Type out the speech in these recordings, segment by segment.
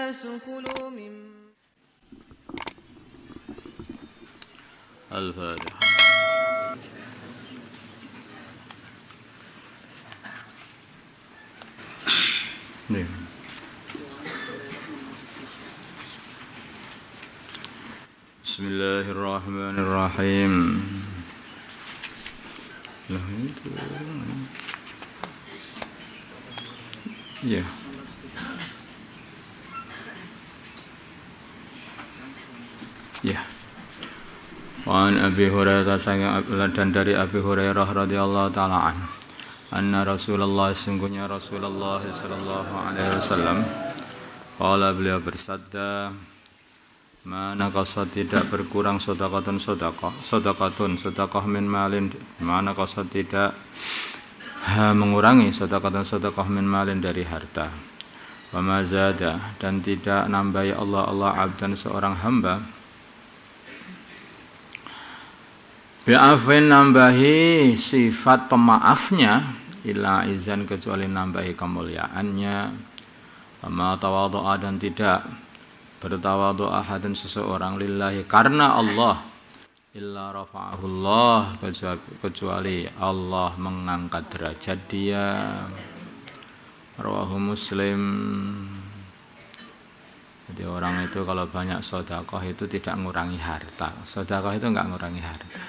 الناس كلوا مما الفاتحة. بسم الله الرحمن الرحيم. Ya. Ya. Wa an Abi Hurairah dan dari Abi Hurairah radhiyallahu taala anhu anna Rasulullah sungguhnya Rasulullah sallallahu alaihi wasallam qala beliau bersabda mana qasad tidak berkurang sedekahun sedekah min malin mana qasad tidak mengurangi sedekah min malin dari harta wa ma zada dan tidak nambahi Allah abdan seorang hamba bi'afin nambahi sifat pemaafnya illa izan kecuali nambahi kemuliaannya ama tawadhu'a dan tidak bertawadhu ahadun seseorang lillahi karena Allah illa rafa'ahullah kecuali Allah mengangkat derajat dia rawahu Muslim. Jadi orang itu kalau banyak sedekah itu tidak ngurangi harta. Sedekah itu enggak ngurangi harta.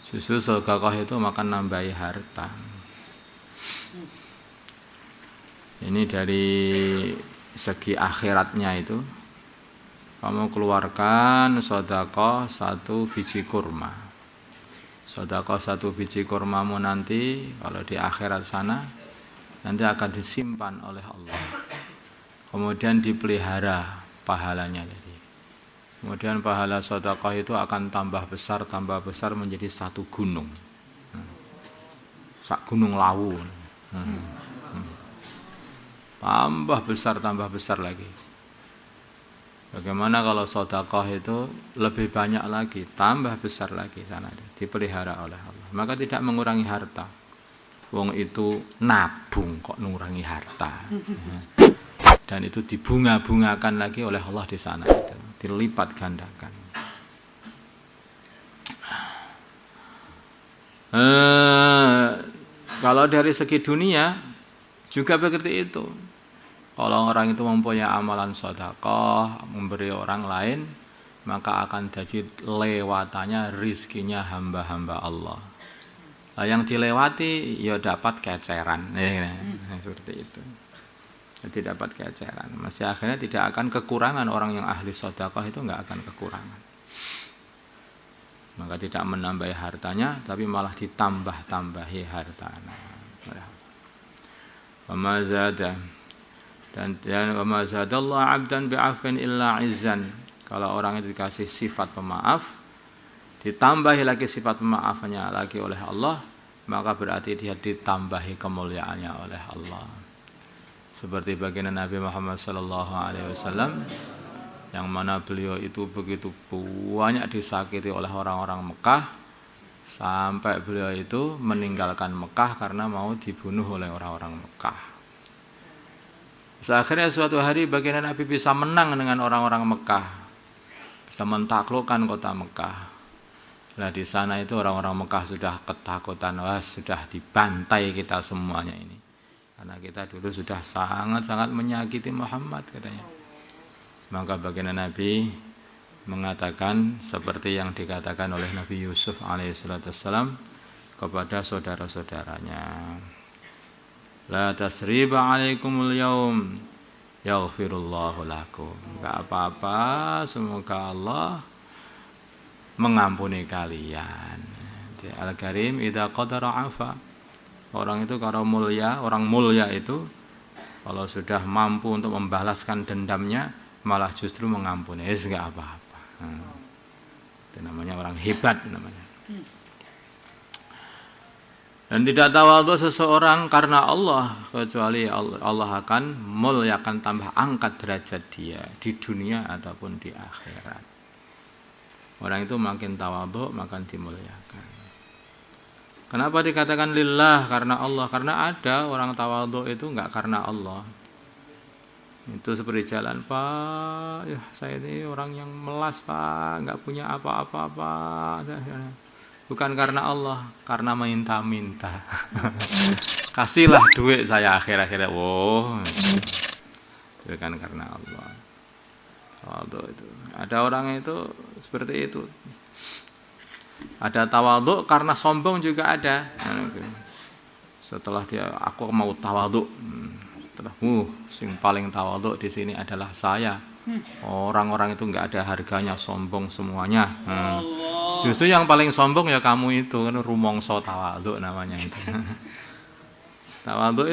Justru sedekah itu makan nambahi harta. Ini dari segi akhiratnya itu kamu keluarkan sedekah 1 biji kurma. Sedekah 1 biji kurmamu nanti kalau di akhirat sana nanti akan disimpan oleh Allah. Kemudian dipelihara pahalanya tadi. Kemudian pahala sedekah itu akan tambah besar menjadi 1 gunung. Sak gunung Lawu. Tambah besar lagi. Bagaimana kalau sedekah itu lebih banyak lagi, tambah besar lagi sana, dipelihara oleh Allah. Maka tidak mengurangi harta. Wong itu nabung kok mengurangi harta. Dan itu dibunga-bungakan lagi oleh Allah di sana itu, dilipat gandakan. Kalau dari segi dunia juga seperti itu. Kalau orang itu mempunyai amalan sedekah, memberi orang lain, maka akan jadi lewatannya rizkinya hamba-hamba Allah. Nah, yang dilewati ya dapat keceran, seperti itu. Jadi dapat keceran. Masih akhirnya tidak akan kekurangan orang yang ahli sedekah itu enggak akan kekurangan. Maka tidak menambahi hartanya, tapi malah ditambah-tambahi hartanya. Wa ma zada dan wa ma zadallahu 'abdan bi'afwin illa 'izzan. Kalau orang itu dikasih sifat pemaaf, ditambahi lagi sifat pemaafnya lagi oleh Allah, maka berarti dia ditambahi kemuliaannya oleh Allah. Seperti baginda Nabi Muhammad sallallahu alaihi wasallam yang mana beliau itu begitu banyak disakiti oleh orang-orang Mekah sampai beliau itu meninggalkan Mekah karena mau dibunuh oleh orang-orang Mekah. Akhirnya suatu hari baginda Nabi bisa menang dengan orang-orang Mekah, bisa mentaklukkan kota Mekah. Nah di sana itu orang-orang Mekah sudah ketakutan, wah sudah dibantai kita semuanya ini, karena kita dulu sudah sangat-sangat menyakiti Muhammad katanya. Maka baginda Nabi mengatakan seperti yang dikatakan oleh Nabi Yusuf alaihissalam kepada saudara-saudaranya. La tasriba alaikumul yaum yaghfirullahu lakum. Enggak apa-apa, semoga Allah mengampuni kalian. Al-Karim idza qadara afa. Orang itu kalau mulia, orang mulia itu kalau sudah mampu untuk membalaskan dendamnya malah justru mengampuni. Enggak apa-apa. Itu namanya orang hebat namanya. Dan tidak tawadhu seseorang karena Allah kecuali Allah akan muliakan, tambah angkat derajat dia di dunia ataupun di akhirat. Orang itu makin tawadhu makin dimuliakan. Kenapa dikatakan lillah? Karena Allah. Karena ada orang tawadhu itu enggak karena Allah, Itu seperti jalan, Pak, ya saya ini orang yang melas, Pak, nggak punya apa-apa. Bukan karena Allah, karena minta-minta. Kasihlah duit saya akhir-akhirnya. Wow, bukan karena Allah. Tawadhu itu. Ada orang itu seperti itu. Ada tawadhu karena sombong juga ada. Setelah dia, aku mau tawadhu. Setelah, sing paling tawadhu di sini adalah saya. Orang-orang itu nggak ada harganya, sombong semuanya. Justru yang paling sombong ya kamu itu, kan rumongso tawadhu namanya itu. Tawadhu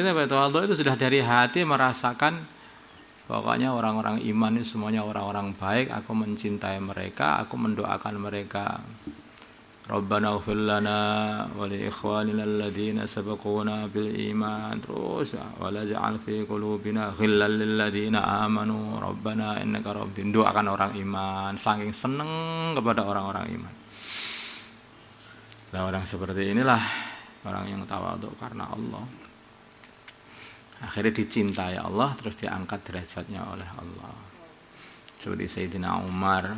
itu sudah dari hati merasakan pokoknya orang-orang iman ini semuanya orang-orang baik, aku mencintai mereka, aku mendoakan mereka. Rabbana ighfir lana wa li ikhwanina alladziina sabaquna bil iman. Terus wa la ja'al fi qulubina ghillan lil ladziina amanu rabbana innaka rabbun. Doakan orang iman, saking seneng kepada orang-orang iman. Nah, orang seperti inilah orang yang tawadhu karena Allah. Akhirnya dicintai Allah, terus diangkat derajatnya oleh Allah. Seperti Sayyidina Umar,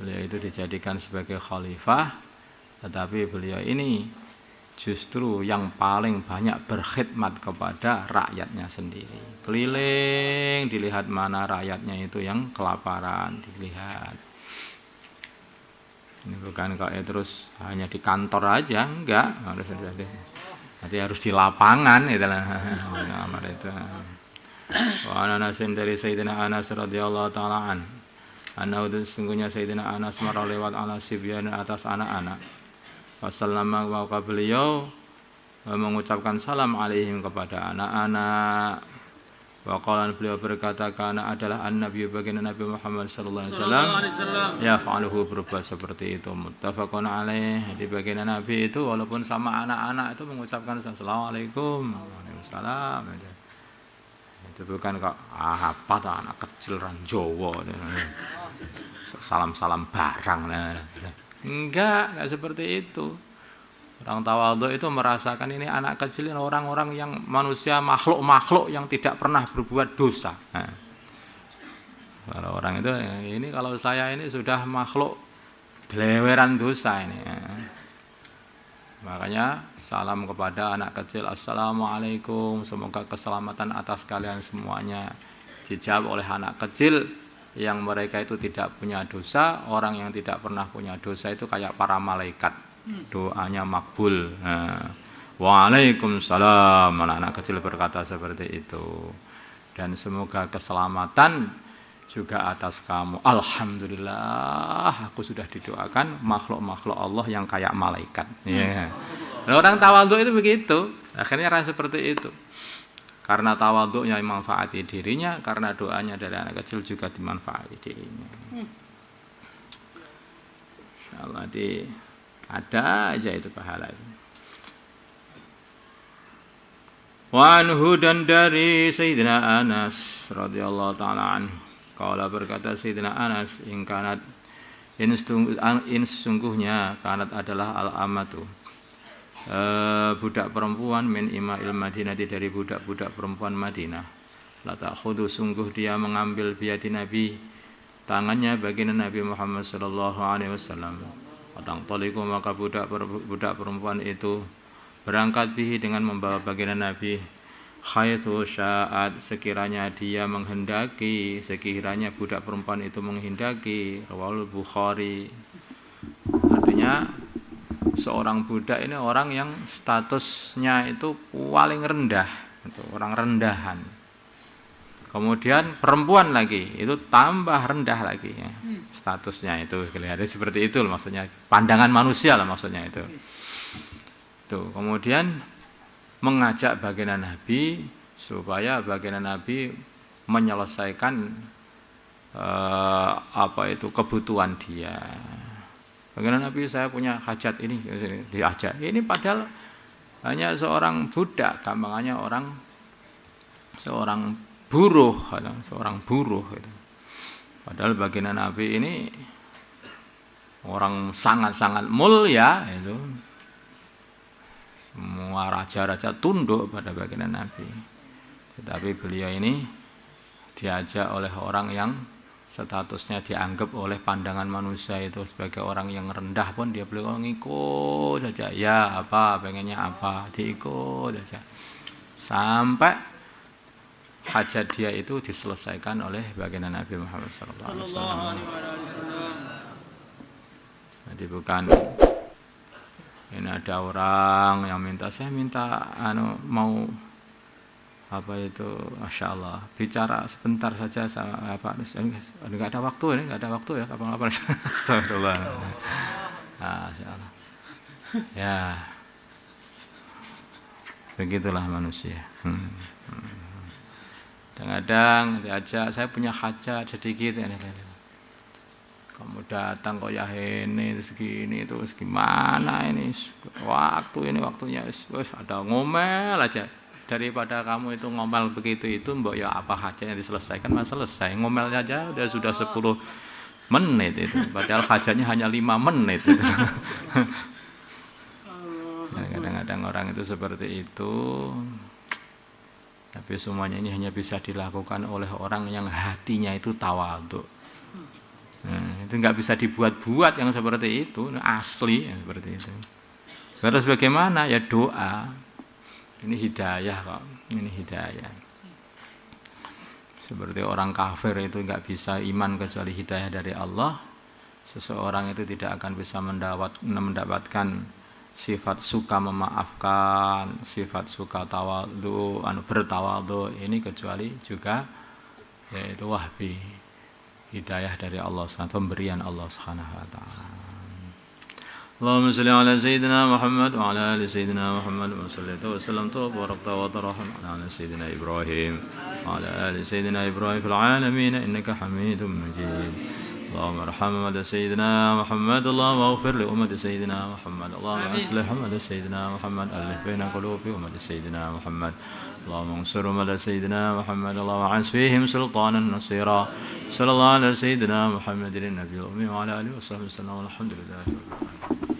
beliau itu dijadikan sebagai khalifah, tetapi beliau ini justru yang paling banyak berkhidmat kepada rakyatnya sendiri. Keliling, dilihat mana rakyatnya itu yang kelaparan, dilihat. Ini bukan kayak terus hanya di kantor aja, enggak, nanti harus di lapangan itulah amal itu. Wa Anasin dari Sayyidina Anas radhiyallahu taala an. Itu sesungguhnya Sayyidina Anas marah lewat ala sibyan atas anak-anak. Wassalamu maka beliau mengucapkan salam alaihim kepada anak-anak. Wa qala beliau berkata karena adalah an-nabi baginda Nabi Muhammad sallallahu alaihi wasallam ya fa'aluhu berbuat seperti itu muttafaqun alaih. Di baginda Nabi itu walaupun sama anak-anak itu mengucapkan assalamualaikum waalaikumsalam. Itu bukan kok apa tuh anak kecil ran Jawa salam-salam barang. Enggak seperti itu. Orang tawadhu itu merasakan ini anak kecil, orang-orang yang manusia, makhluk-makhluk yang tidak pernah berbuat dosa. Nah, kalau orang itu, ini kalau saya ini sudah makhluk beleweran dosa ini. Makanya salam kepada anak kecil, assalamualaikum, semoga keselamatan atas kalian semuanya. Dijawab oleh anak kecil yang mereka itu tidak punya dosa. Orang yang tidak pernah punya dosa itu kayak para malaikat. Doanya makbul. Waalaikumsalam. Anak-anak kecil berkata seperti itu. Dan semoga keselamatan juga atas kamu. Alhamdulillah, aku sudah didoakan makhluk-makhluk Allah yang kayak malaikat. Yeah. Orang tawadhu itu begitu. Akhirnya rasa seperti itu. Karena tawadhunya memanfaati dirinya, karena doanya dari anak kecil juga dimanfaati dirinya. Insyaallah ada aja itu pahala itu. Wa anhu dan dari Sayyidina Anas radhiyallahu taala anhu qala berkata Sayyidina Anas in sungguhnya kanat adalah al-amatu budak perempuan min ima'il Madinah dari budak-budak perempuan Madinah la ta'khudhu sungguh dia mengambil biati Nabi tangannya baginda Nabi Muhammad sallallahu alaihi wasallam. Patang toliku maka budak perempuan itu berangkat bihi dengan membawa baginda Nabi haitsu sya'at sekiranya dia menghendaki, sekiranya budak perempuan itu menghendaki. Rawahul Bukhari. Artinya seorang budak ini orang yang statusnya itu paling rendah, itu orang rendahan. Kemudian perempuan lagi itu tambah rendah lagi ya. Statusnya itu kelihatan seperti itu loh, maksudnya pandangan manusia lah maksudnya itu. Tuh, kemudian mengajak baginda Nabi supaya baginda Nabi menyelesaikan kebutuhan dia. Baginda Nabi saya punya hajat ini diajak. Ini padahal hanya seorang budak, gampangannya seorang buruh itu. Padahal baginda Nabi ini orang sangat-sangat mulia itu. Semua raja-raja tunduk pada baginda Nabi. Tetapi beliau ini diajak oleh orang yang statusnya dianggap oleh pandangan manusia itu sebagai orang yang rendah pun dia boleh ngikut saja. Ya apa, pengennya apa, diikut saja. Sampai hajat dia itu diselesaikan oleh baginda Nabi Muhammad SAW. Jadi bukan ini ada orang yang minta, saya minta mau apa itu, Masya Allah, bicara sebentar saja sama Pak. Enggak ada waktu ini, enggak ada waktu ya, kapan-kapan. Astagfirullah. Masya Allah. Ya, begitulah manusia. Kadang-kadang diajak, saya punya hajat sedikit. Kamu datang kok ya ini segini itu gimana ini? Waktu ini waktunya wis ada ngomel aja. Daripada kamu itu ngomel begitu itu, mbok ya apa hajatnya diselesaikan, mas selesai. Ngomelnya aja sudah 10 menit itu. Padahal hajatnya hanya 5 menit itu. Kadang-kadang orang itu seperti itu. Tapi semuanya ini hanya bisa dilakukan oleh orang yang hatinya itu tawadhu. Itu enggak bisa dibuat-buat yang seperti itu, asli yang seperti itu. Terus bagaimana? Ya doa. Ini hidayah kok, ini hidayah. Seperti orang kafir itu enggak bisa iman kecuali hidayah dari Allah. Seseorang itu tidak akan bisa mendapatkan sifat suka memaafkan, sifat suka tawadhu, bertawadhu ini kecuali juga yaitu wahbi, hidayah dari Allah SWT, pemberian Allah Subhanahu wa taala. Allahumma shalli ala sayyidina Muhammad wa ala ali sayyidina Muhammad wa sallallahu wa sallam wa barakta wa taraham ala sayyidina Ibrahim wa ala ali sayyidina Ibrahim fil alamin innaka Hamidum Majid. اللهم ارحم أمة سيدنا محمد، اللهم اغفر لأمة سيدنا محمد، اللهم أصلح أمة سيدنا محمد، ألف بين قلوب أمة سيدنا محمد، اللهم انصر أمة سيدنا محمد، اللهم أعز فيهم سلطانا نصيرا. صلى الله على سيدنا محمد النبي الأمي وعلى آله وصحبه وسلم والحمد لله رب العالمين.